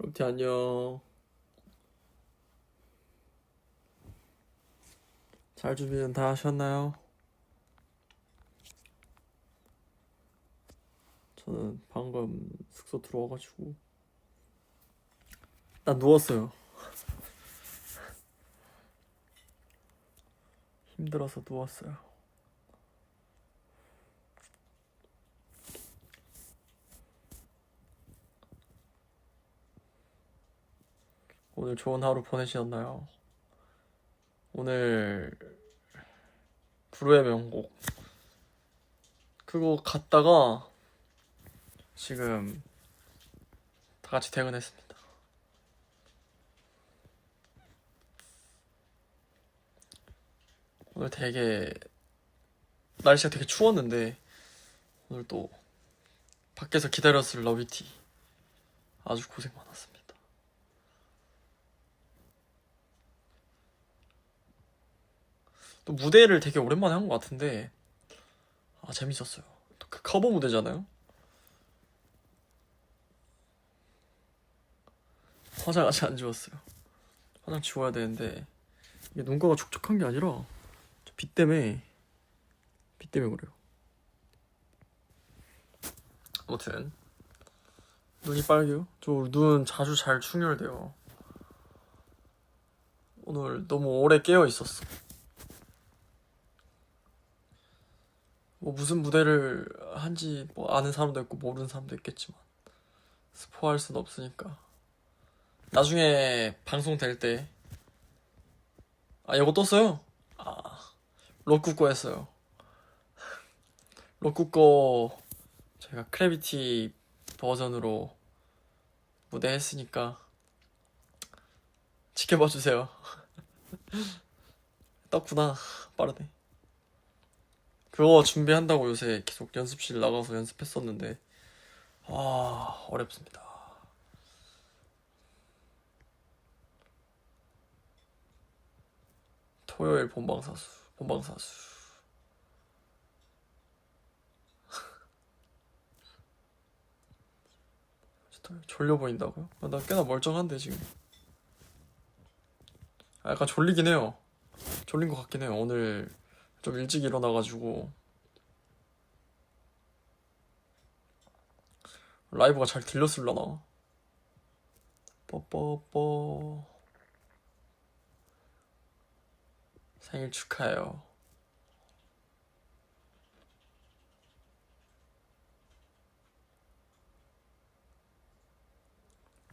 럼티 안녕. 잘 준비는 다 하셨나요? 저는 방금 숙소 들어와가지고 난 누웠어요. 힘들어서 누웠어요. 오늘 좋은 하루 보내셨나요? 오늘 불후의 명곡 그거 갔다가 지금 다 같이 퇴근했습니다. 오늘 되게 날씨가 되게 추웠는데 오늘 또 밖에서 기다렸을 러비티 아주 고생 많았습니다. 또 무대를 되게 오랜만에 한 것 같은데 재밌었어요. 또 그 커버 무대잖아요. 화장 아직 안 지웠어요. 화장 지워야 되는데 이게 눈가가 촉촉한 게 아니라 빛 때문에 그래요. 아무튼 눈이 빨개요. 저 눈 자주 잘 충혈돼요. 오늘 너무 오래 깨어 있었어. 뭐 무슨 무대를 한지 뭐 아는 사람도 있고 모르는 사람도 있겠지만 스포할 순 없으니까 나중에 방송 될 때 이거 떴어요. 럭쿠 거 했어요. 럭쿠 거 제가 크래비티 버전으로 무대 했으니까 지켜봐 주세요. 떴구나. 빠르네. 그거 준비한다고 요새 계속 연습실 나가서 연습했었는데 어렵습니다. 토요일 본방사수. 졸려 보인다고요? 나 꽤나 멀쩡한데 지금. 약간 졸리긴 해요. 졸린 것 같긴 해요. 오늘 좀 일찍 일어나가지고 라이브가 잘 들렸을라나? 뻐뻐뻐. 생일 축하해요.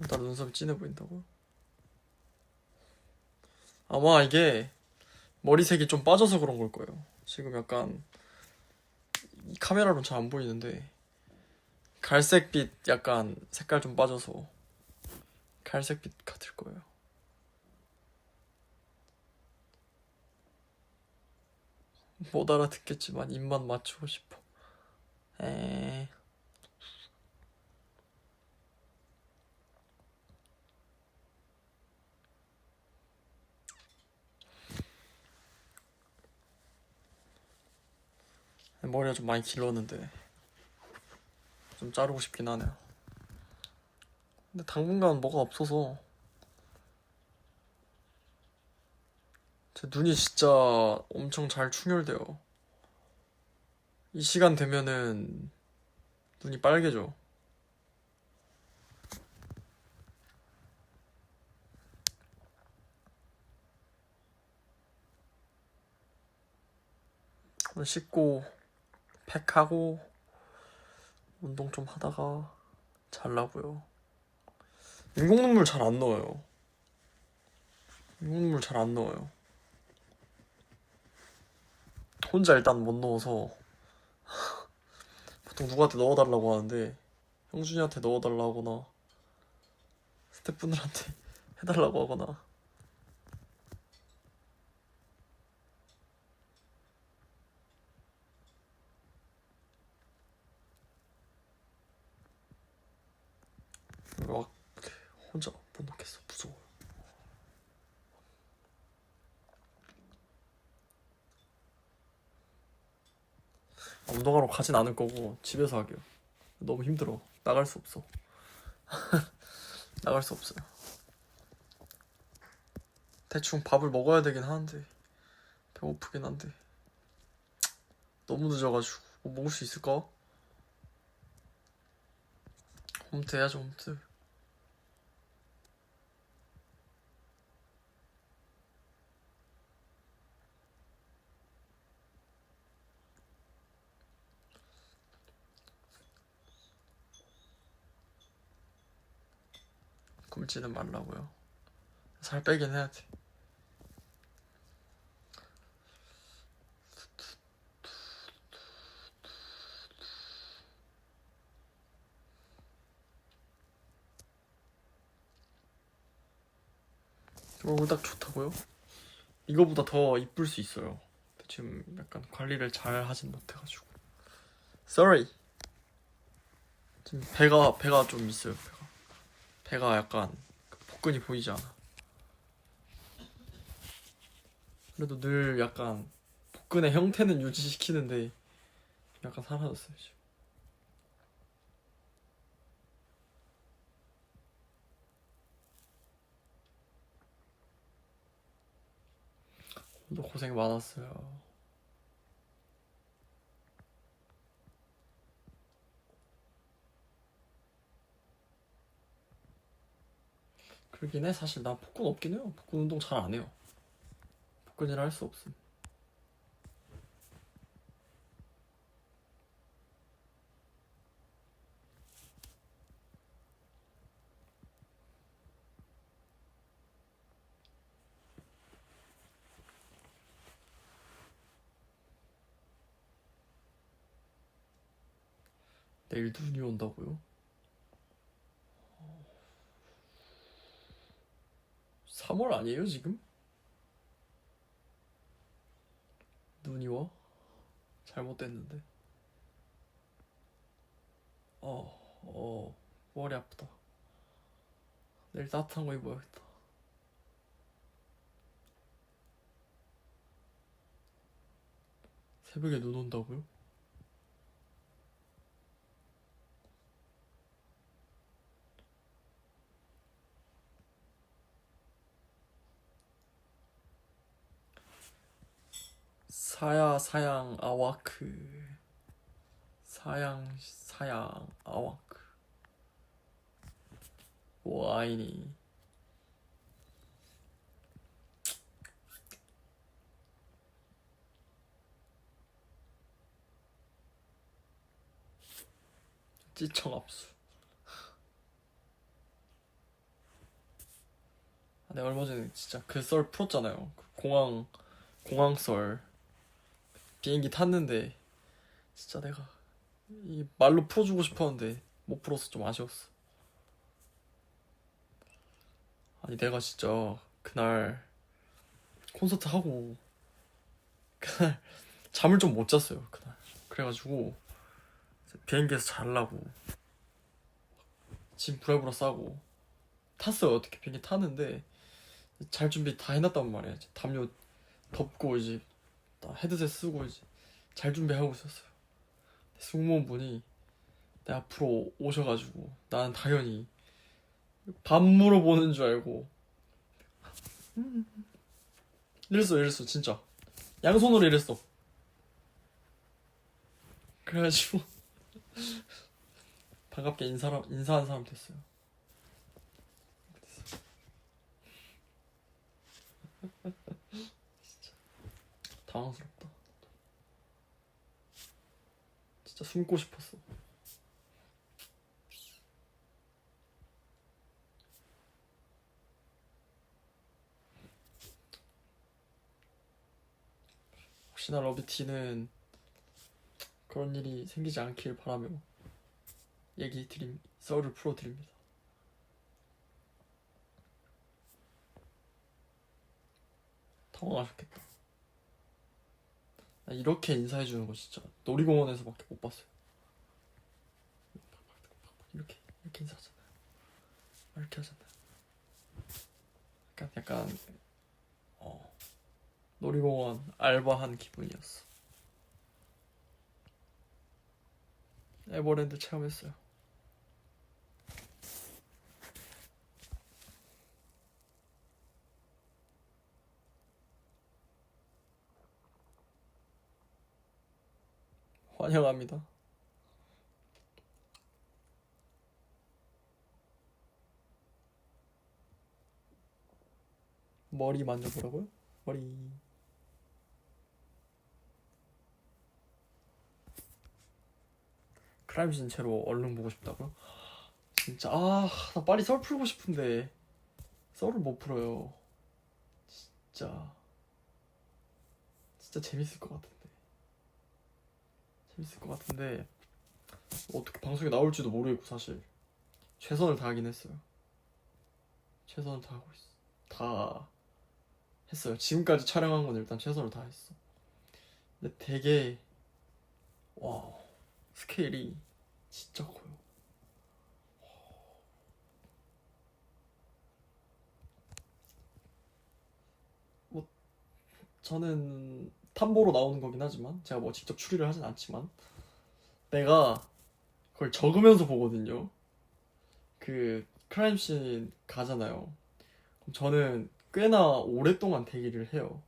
나 눈썹이 진해 보인다고요? 아마 이게 머리색이 좀 빠져서 그런 걸 거예요. 지금 약간 이 카메라로는 잘 안 보이는데 갈색빛 약간 색깔 좀 빠져서 갈색빛 같을 거예요. 못 알아듣겠지만 입만 맞추고 싶어. 에. 머리가 좀 많이 길었는데 좀 자르고 싶긴 하네요. 근데 당분간 뭐가 없어서 제 눈이 진짜 엄청 잘 충혈돼요. 이 시간 되면은 눈이 빨개져. 오늘 씻고 팩하고 운동 좀 하다가 잘라고요. 인공눈물 잘 안 넣어요. 인공눈물 잘 안 넣어요. 혼자 일단 못 넣어서 보통 누구한테 넣어달라고 하는데 형준이한테 넣어달라고 하거나 스태프분들한테 해달라고 하거나 막 혼자 못 넣겠어. 무서워. 운동하러 가진 않을 거고 집에서 하게요. 너무 힘들어. 나갈 수 없어. 나갈 수 없어요. 대충 밥을 먹어야 되긴 하는데 배고프긴 한데 너무 늦어가지고 뭐 먹을 수 있을까? 홈트 해야죠. 홈트. 굶지는 말라고요. 살 빼긴 해야 돼. 얼굴 딱 좋다고요? 이거보다 더 이쁠 수 있어요. 지금 약간 관리를 잘 하진 못해가지고. Sorry. 지금 배가 좀 있어요. 배가 약간 복근이 보이지 않아. 그래도 늘 약간 복근의 형태는 유지시키는데 약간 사라졌어요 지금. 또 고생 많았어요. 그러긴 해. 사실 나 복근 없긴 해요. 복근 운동 잘 안 해요. 복근이라 할 수 없음. 내일 눈이 온다고요? 3월 아니에요 지금? 눈이 와? 잘못됐는데. 머리 아프다. 내일 따뜻한 거 입어야겠다. 새벽에 눈 온다고요? 사양 아와크. 사양 아와크. 와이니. 찌청 압수. 내가 얼마 전에 진짜 그 썰 풀었잖아요. 그 공항 썰. 비행기 탔는데 진짜 내가 이 말로 풀어주고 싶었는데 못 풀어서 좀 아쉬웠어. 아니 내가 진짜 그날 콘서트 하고 그날 잠을 좀 못 잤어요. 그날. 그래가지고 비행기에서 자려고 짐 부랴부랴 싸고 탔어요. 어떻게 비행기 타는데 잘 준비 다 해놨단 말이야. 이제 담요 덮고 이제 헤드셋 쓰고 이제 잘 준비하고 있었어요. 승무원분이 내 앞으로 오셔가지고 나는 당연히 밥 물어보는 줄 알고 이랬어 진짜 양손으로 이랬어. 그래가지고 반갑게 인사한 사람 됐어요. 당황스럽다. 진짜 숨고 싶었어. 혹시나 러비티는 그런 일이 생기지 않길 바라며 썰을 풀어드립니다. 당황하셨겠다. 나 이렇게 인사해주는 거 진짜 놀이공원에서밖에 못 봤어요. 이렇게 인사하잖아요. 이렇게 하잖아요. 약간 놀이공원 알바한 기분이었어. 에버랜드 체험했어요. 환영합니다. 머리 만져보라고요? 머리. 크라임씬 제로 얼른 보고 싶다고요? 진짜 나 빨리 썰 풀고 싶은데 썰을 못 풀어요. 진짜 재밌을 것 같은데 어떻게 방송에 나올지도 모르겠고 사실 최선을 다하긴 했어요. 최선을 다하고 있어. 다 했어요. 지금까지 촬영한 건 일단 최선을 다했어. 근데 되게 와 스케일이 진짜 커요. 뭐 저는 탐보로 나오는 거긴 하지만 제가 뭐 직접 추리를 하진 않지만 내가 그걸 적으면서 보거든요. 그 크라임씬 가잖아요. 그럼 저는 꽤나 오랫동안 대기를 해요.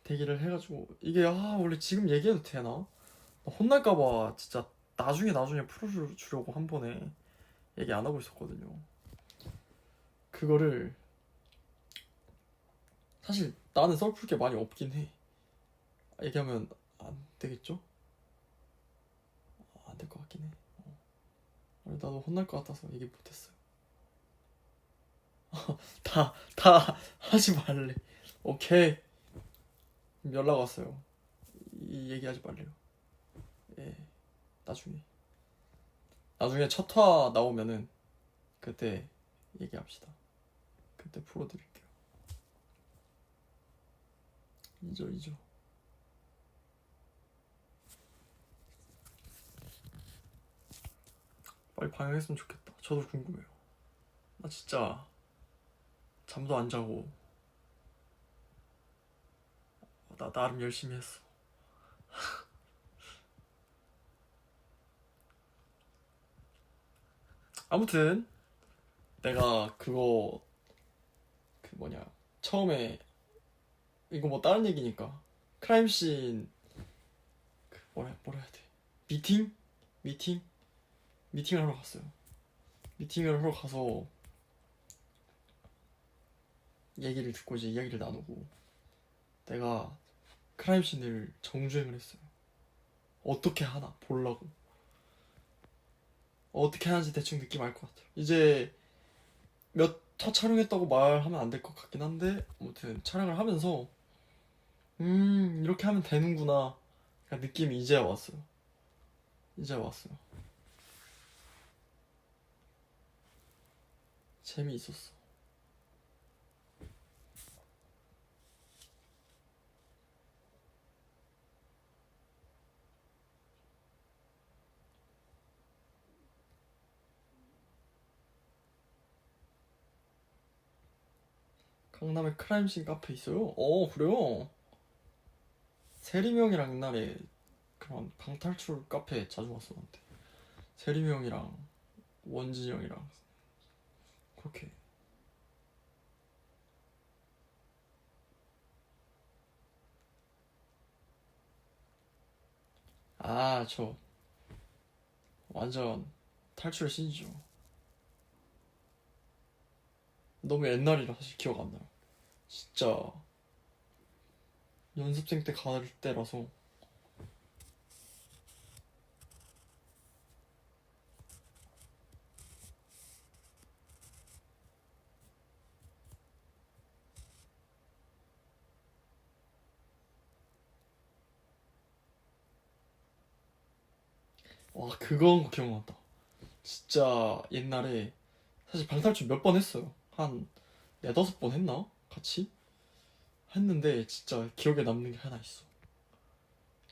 대기를 해가지고 이게 원래 지금 얘기해도 되나? 혼날까봐 진짜 나중에 풀어주려고 한 번에 얘기 안 하고 있었거든요. 그거를 사실 나는 썰 풀 게 많이 없긴 해. 얘기하면 안 되겠죠? 안 될 것 같긴 해. 나도 혼날 것 같아서 얘기 못했어요. 다 하지 말래. 오케이. 연락 왔어요. 이 얘기하지 말래요. 예, 나중에 첫 화 나오면은 그때 얘기합시다. 그때 풀어드릴게요. 잊어. 빨리 방영했으면 좋겠다. 저도 궁금해요. 나 진짜 잠도 안 자고 나 나름 열심히 했어. 아무튼 내가 그거 그 뭐냐 처음에 이거 뭐 다른 얘기니까 크라임씬 그 뭐라 해야 돼 미팅을 하러 갔어요. 미팅을 하러 가서 얘기를 듣고 이제 이야기를 나누고 내가 크라임씬을 정주행을 했어요. 어떻게 하나 보려고. 어떻게 하는지 대충 느낌 알 것 같아요. 이제 몇 화 촬영했다고 말하면 안 될 것 같긴 한데 아무튼 촬영을 하면서 이렇게 하면 되는구나 느낌이 이제 왔어요. 재미있었어. 강남에 크라임씬 카페 있어요? 그래요? 세림이 형이랑 옛날에 그런 방탈출 카페 자주 갔었는데 세림이 형이랑 원진이 형이랑 그렇게. 저 완전 탈출 신이죠. 너무 옛날이라 사실 기억 안 나요. 진짜 연습생 때 갈 때라서. 와 그건 거 기억난다. 진짜 옛날에 사실 방탈출 몇 번 했어요. 한 네다섯 번 했나? 같이? 했는데 진짜 기억에 남는 게 하나 있어.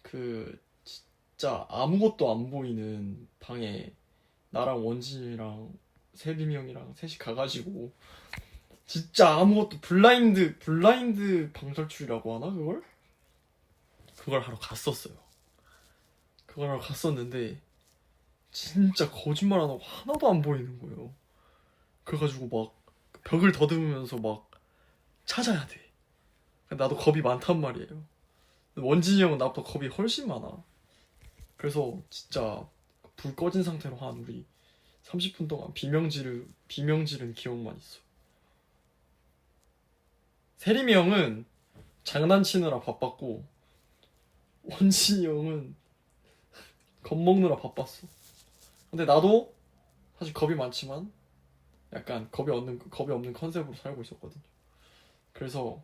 그 진짜 아무것도 안 보이는 방에 나랑 원진이랑 세림이 형이랑 셋이 가가지고 진짜 아무것도 블라인드 방탈출이라고 하나 그걸? 그걸 하러 갔었어요. 그걸 하러 갔었는데 진짜 거짓말 안 하고 하나도 안 보이는 거예요. 그래가지고 막 벽을 더듬으면서 막 찾아야 돼. 나도 겁이 많단 말이에요. 원진이 형은 나보다 겁이 훨씬 많아. 그래서 진짜 불 꺼진 상태로 한 우리 30분 동안 비명 지른 기억만 있어. 세림이 형은 장난치느라 바빴고 원진이 형은 겁먹느라 바빴어. 근데 나도 사실 겁이 많지만 약간 겁이 없는 컨셉으로 살고 있었거든요. 그래서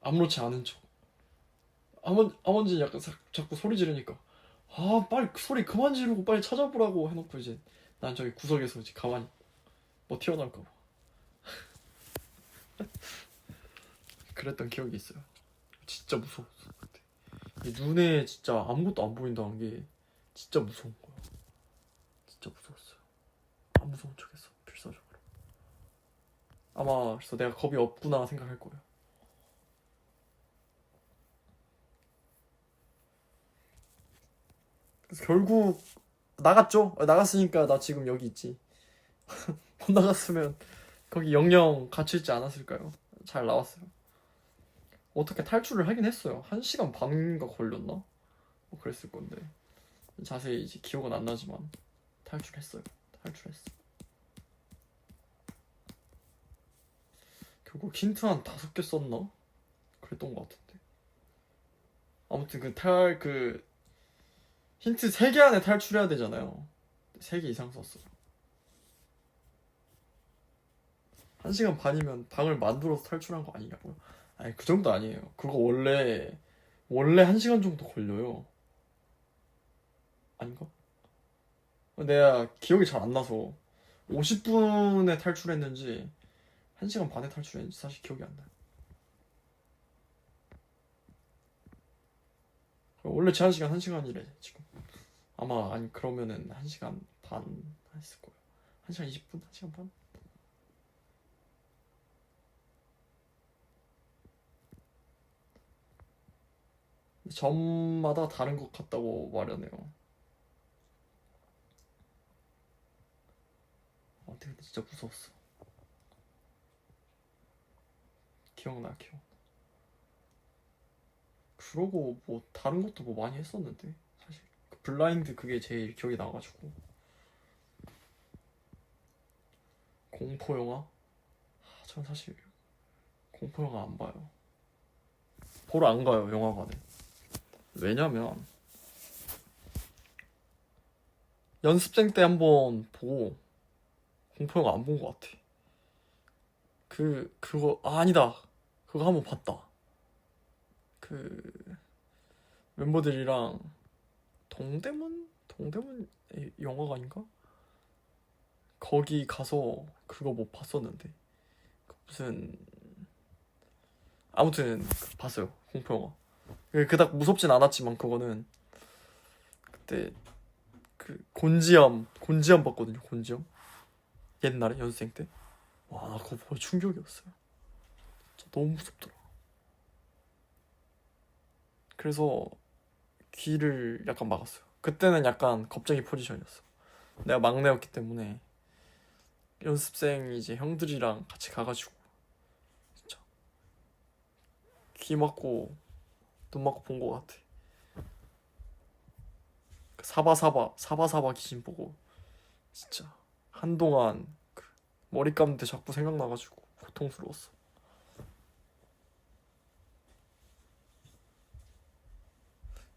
아무렇지 않은 척. 아버지 약간 자꾸 소리 지르니까 빨리 소리 그만 지르고 빨리 찾아보라고 해놓고 이제 난 저기 구석에서 이제 가만히 뭐 튀어나올까 봐 그랬던 기억이 있어요. 진짜 무서웠어 그때. 이 눈에 진짜 아무것도 안 보인다는 게 진짜 무서운 거야. 진짜 무서웠어요. 안 무서운 척했어 필사적으로. 아마 그래서 내가 겁이 없구나 생각할 거예요. 그래서 결국 나갔죠. 나갔으니까 나 지금 여기 있지. 못 나갔으면 거기 영영 갇혀있지 않았을까요? 잘 나왔어요. 어떻게 탈출을 하긴 했어요. 1시간 반인가 걸렸나? 뭐 그랬을 건데 자세히 이제 기억은 안 나지만 탈출했어요. 탈출했어. 결국 힌트 한 5개 썼나? 그랬던 것 같은데. 아무튼 그 힌트 3개 안에 탈출해야 되잖아요. 3개 이상 썼어요. 1시간 반이면 방을 만들어서 탈출한 거 아니냐고요? 아니 그 정도 아니에요. 그거 원래 1시간 정도 걸려요. 아닌가? 내가 기억이 잘 안 나서 50분에 탈출했는지 1시간 반에 탈출했는지 사실 기억이 안 나요. 원래 제한 시간 1시간이래 지금. 아마 아니 그러면은 1시간 반 했을 거예요. 1시간 20분? 1시간 반? 점마다 다른 것 같다고 말하네요. 근데 진짜 무서웠어. 기억나. 그러고 뭐 다른 것도 뭐 많이 했었는데 사실 그 블라인드 그게 제일 기억이 나가지고. 공포 영화? 전 사실 공포 영화 안 봐요. 보러 안 가요 영화관에. 왜냐면 연습생 때 한번 보고 공포 영화 안 본 것 같아. 그거 아니다. 그거 한번 봤다. 그 멤버들이랑 동대문 영화관인가? 거기 가서 그거 뭐 봤었는데 무슨 아무튼 봤어요 공포 영화. 그닥 무섭진 않았지만 그거는 그때 그 곤지암 봤거든요. 곤지암 옛날에 연습생 때. 와 나 그거 보고 충격이었어요. 진짜 너무 무섭더라. 그래서 귀를 약간 막았어요. 그때는 약간 겁쟁이 포지션이었어. 내가 막내였기 때문에 연습생 이제 형들이랑 같이 가가지고 진짜 귀 막고 눈 막고 본 것 같아. 그 사바사바 귀신 보고 진짜 한동안 그 머리 감는데 자꾸 생각나가지고 고통스러웠어.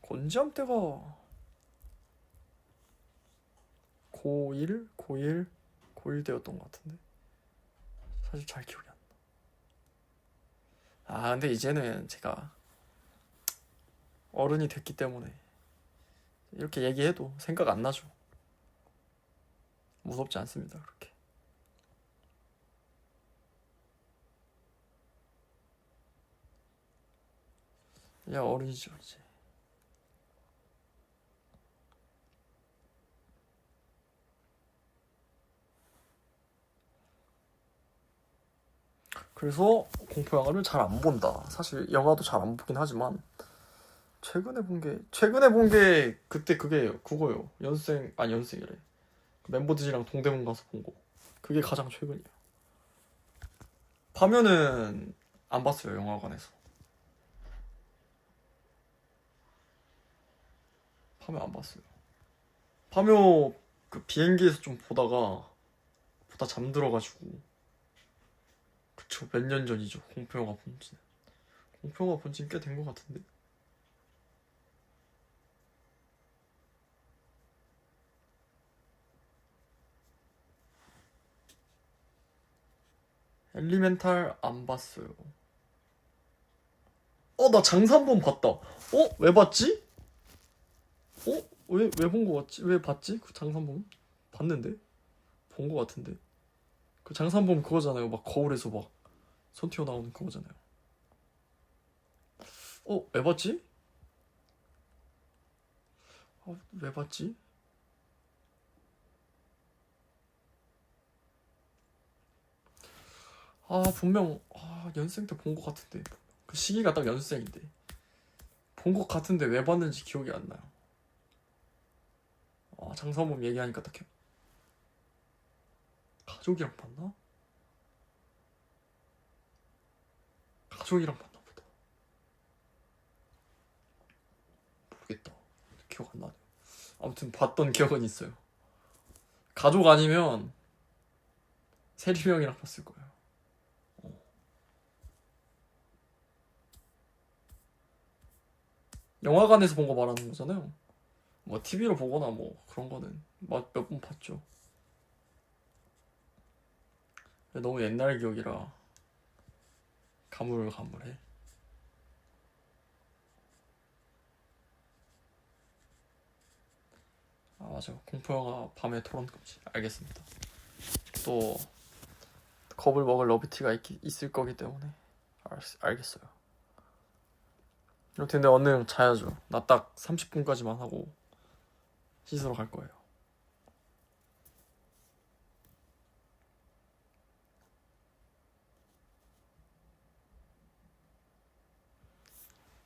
곤지암 때가 고1 때였던 것 같은데 사실 잘 기억이 안 나. 근데 이제는 제가 어른이 됐기 때문에 이렇게 얘기해도 생각 안 나죠. 무섭지 않습니다 그렇게. 야 어른이죠 이제. 그래서 공포 영화를 잘 안 본다. 사실 영화도 잘 안 보긴 하지만 최근에 본 게 그때 그거예요. 연습생이래. 멤버들이랑 동대문 가서 본 거. 그게 가장 최근이에요. 파면은 안 봤어요 영화관에서. 파면 안 봤어요. 파묘 그 비행기에서 좀 보다 잠들어가지고. 그쵸, 몇 년 전이죠. 공포영화 본지. 공포영화 본지 꽤 된 것 같은데. 엘리멘탈 안 봤어요. 나 장산범 봤다. 왜 봤지? 왜 본 거 같지? 왜 봤지? 그 장산범? 봤는데? 본 거 같은데? 그 장산범 그거잖아요. 막 거울에서 막 손 튀어나오는 그거잖아요. 왜 봤지? 왜 봤지? 분명 연생 때 본 거 같은데. 그 시기가 딱 연생인데 본 거 같은데 왜 봤는지 기억이 안 나요. 장산범 얘기하니까 딱 가족이랑 봤나? 가족이랑 봤나 보다. 모르겠다. 기억 안 나네. 아무튼 봤던 기억은 있어요. 가족 아니면 세리 형이랑 봤을 거예요. 영화관에서 본 거 말하는 거잖아요. 뭐 TV로 보거나 뭐 그런 거는 몇 번 봤죠. 너무 옛날 기억이라 가물가물해. 맞아. 공포영화 밤에 토론 금지. 알겠습니다. 또 겁을 먹을 러비티가 있을 거기 때문에 알겠어요. 이렇게 근데 얼른 자야죠. 나 딱 30분까지만 하고 씻으러 갈 거예요.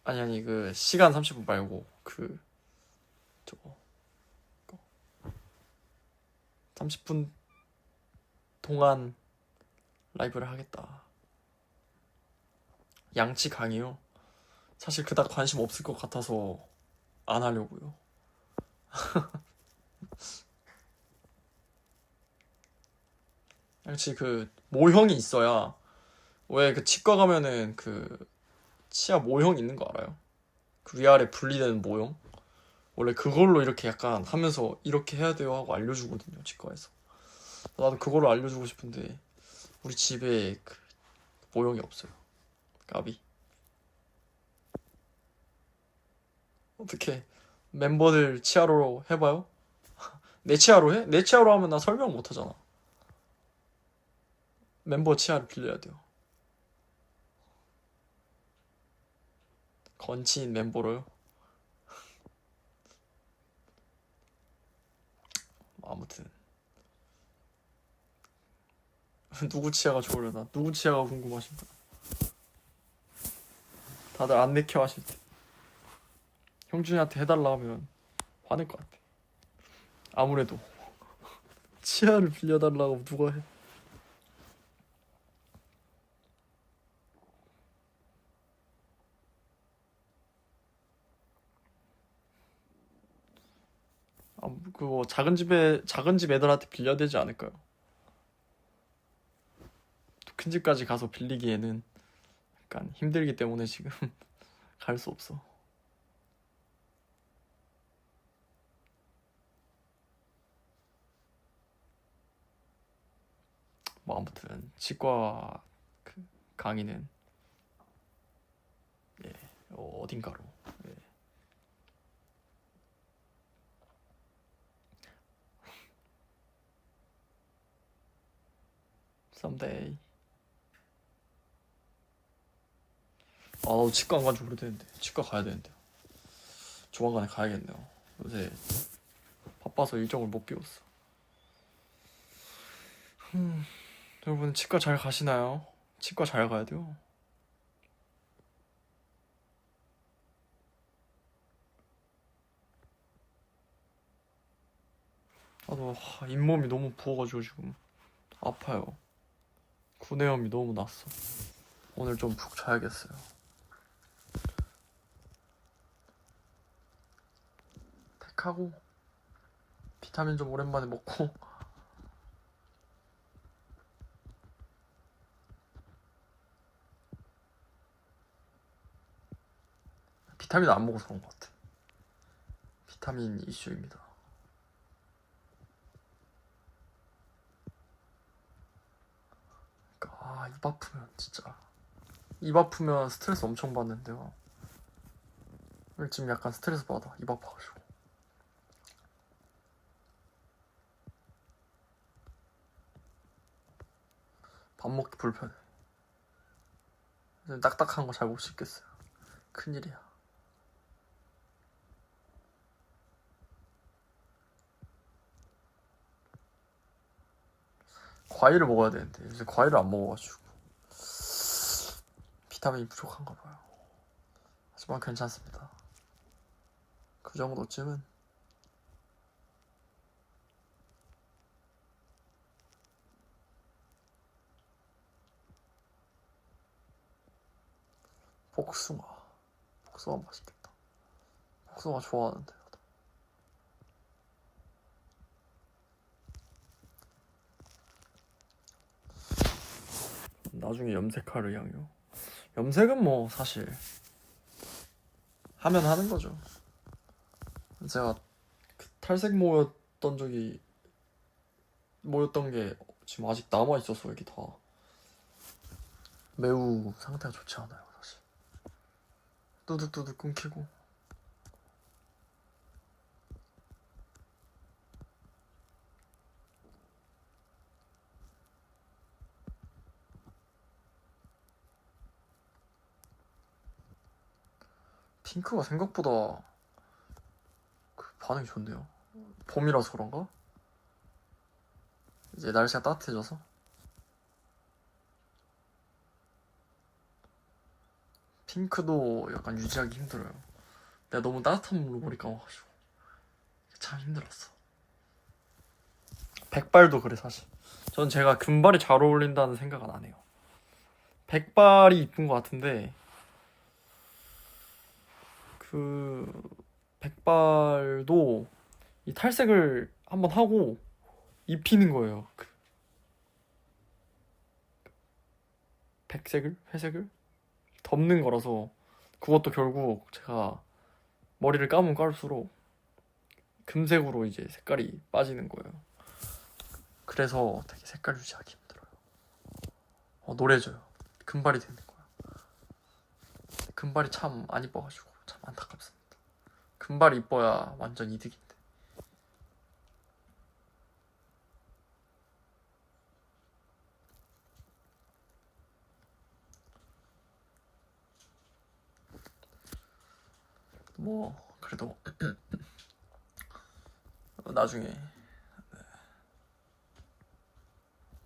아니 그 시간 30분 말고 그 저거 30분 동안 라이브를 하겠다. 양치 강의요? 사실 그닥 관심 없을 것 같아서 안 하려고요. 양치 그 모형이 있어야. 왜 그 치과 가면은 그 치아 모형 있는 거 알아요? 그 위아래 분리되는 모형? 원래 그걸로 이렇게 약간 하면서 이렇게 해야 돼요 하고 알려주거든요, 치과에서. 나도 그걸로 알려주고 싶은데 우리 집에 그 모형이 없어요. 까비. 어떻게 멤버들 치아로 해봐요? 내 치아로 해? 내 치아로 하면 나 설명 못 하잖아. 멤버 치아를 빌려야 돼요. 건치인 멤버로요? 아무튼 누구 치아가 좋으려나? 누구 치아가 궁금하신가? 다들 안 내켜 하실 때 형준이한테 해달라 하면 화낼 것 같아. 아무래도 치아를 빌려달라고 누가 해? 그거 작은 집 애들한테 빌려야 되지 않을까요? 큰 집까지 가서 빌리기에는 약간 힘들기 때문에 지금 갈 수 없어. 뭐 아무튼 치과 그 강의는 어딘가로. 예. someday. 나도 치과 안 간 지 오래됐는데 치과 가야 되는데 조만간에 가야겠네요. 요새 바빠서 일정을 못 비웠어. 여러분 치과 잘 가시나요? 치과 잘 가야 돼요. 나도 잇몸이 너무 부어가지고 지금 아파요. 구내염이 너무 났어. 오늘 좀 푹 자야겠어요. 택하고 비타민 좀 오랜만에 먹고. 비타민 안 먹어서 그런 것 같아. 비타민 이슈입니다. 그러니까 입 아프면 진짜 입 아프면 스트레스 엄청 받는데요. 지금 약간 스트레스 받아. 입 아파가지고. 밥 먹기 불편해. 딱딱한 거 잘 못 씹겠어요. 큰일이야. 과일을 먹어야 되는데 요새 과일을 안 먹어가지고 비타민이 부족한가 봐요. 하지만 괜찮습니다. 그 정도쯤은. 복숭아 맛있겠다. 복숭아 좋아하는데. 나중에 염색할 의향이요. 염색은 뭐 사실 하면 하는 거죠. 제가 탈색 모였던 게 지금 아직 남아 있어서 여기 다 매우 상태가 좋지 않아요. 사실 뚜둑뚜둑 끊기고. 핑크가 생각보다 그 반응이 좋네요. 봄이라서 그런가? 이제 날씨가 따뜻해져서. 핑크도 약간 유지하기 힘들어요. 내가 너무 따뜻한 물로 머리 감아가지고 참 힘들었어. 백발도 그래 사실. 전 제가 금발이 잘 어울린다는 생각은 안 해요. 백발이 이쁜 것 같은데 그 백발도 이 탈색을 한번 하고 입히는 거예요. 그 백색을 회색을 덮는 거라서 그것도 결국 제가 머리를 감으면 감을수록 금색으로 이제 색깔이 빠지는 거예요. 그래서 되게 색깔 유지하기 힘들어요. 노래져요. 금발이 되는 거야. 금발이 참 안 이뻐가지고 참 안타깝습니다. 금발이 이뻐야 완전 이득인데. 뭐 그래도 나중에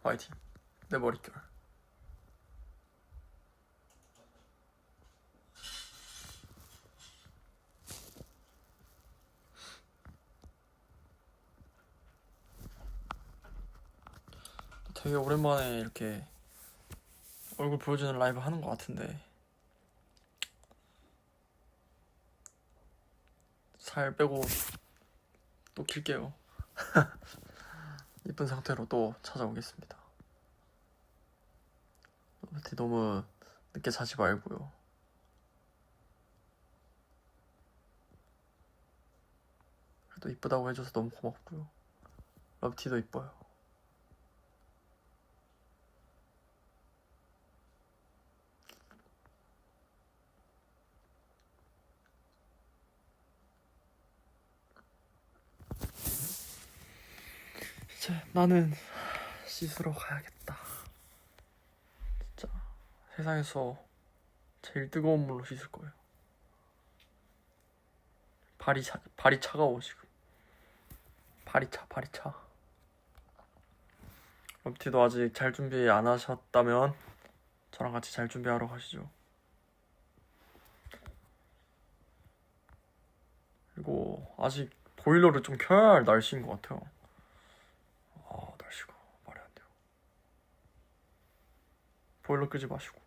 화이팅. 내 머릿결. 되게 오랜만에 이렇게 얼굴 보여주는 라이브 하는 것 같은데 살 빼고 또 킬게요. 이쁜 상태로 또 찾아오겠습니다. 너무 늦게 자지 말고요. 그래도 이쁘다고 해줘서 너무 고맙고요. 러브티도 이뻐요. 이제 나는 씻으러 가야겠다. 진짜 세상에서 제일 뜨거운 물로 씻을 거예요. 발이 차가워 지금. 발이 차. 러브티도 아직 잘 준비 안 하셨다면 저랑 같이 잘 준비하러 가시죠. 그리고 아직 보일러를 좀 켜야 할 날씨인 것 같아요. 날씨가 말이 안 돼요. 보일러 끄지 마시고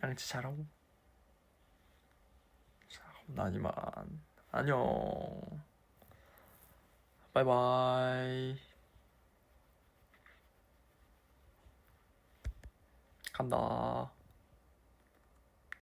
양치 잘하고. 자, 난 이만 안녕. 바이바이. 간다.